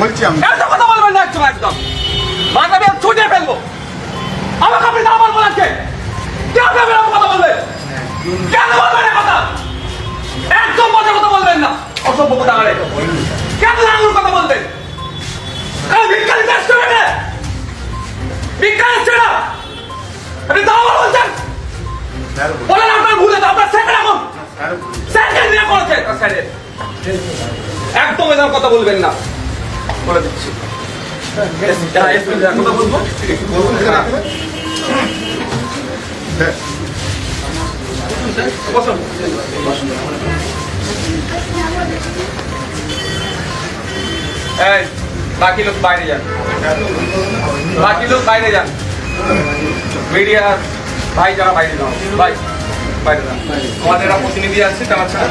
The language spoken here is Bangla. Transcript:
বলছি আমি এত কথা বলবেন না একদম একদম মাথা দিয়ে ছুটে ফেলবো আমাকে আপনি না বলবো লাগছে কেন এরকম কথা বলবেন কেন বলবেন এই কথা একদম মজার কথা বলবেন না অসভ্য কথা করে কেন আঙুর কথা বলবেন কারণ বিজ্ঞানী চাষ করে না বিজ্ঞানী ছিল আপনি দাও বলছেন বলেন আপনার ভুলে তো আপনার সেকেন্ড এখন সেকেন্ড নিয়ে করেছে একদম এরকম কথা বলবেন না বলে দিচ্ছি কথা বলবো বসুন এই বাকি লোক বাইরে যান বাকি লোক বাইরে যান মিডিয়া ভাই যারা বাইরে যান ভাই বাইরে যান আমাদের প্রতিনিধি আছে তারা ছাড়া